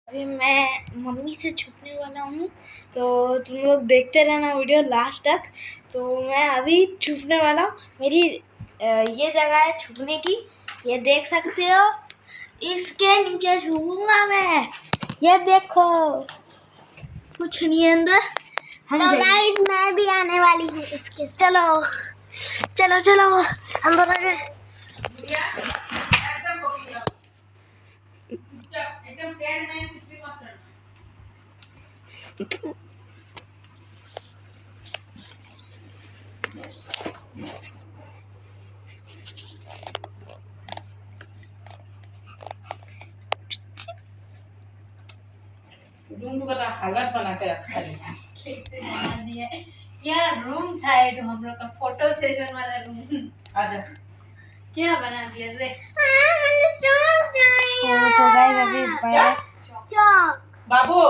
अभी मैं मम्मी से छुपने वाला हूँ, तो तुम लोग देखते रहना वीडियो लास्ट तक। तो मैं अभी छुपने वाला हूँ। मेरी ये जगह है छुपने की, ये देख सकते हो। इसके नीचे छुपूंगा मैं। ये देखो, कुछ नहीं है अंदर। तो गाइस मैं भी आने वाली हूँ इसके। चलो चलो चलो अंदर आ गए। रूम का हालत बना के रखा है। कैसे बना दिया है? क्या रूम था ये? तो हम लोग का फोटो सेशन वाला रूम। आजा। क्या बना दिया रे? तो गाइस अभी बाबू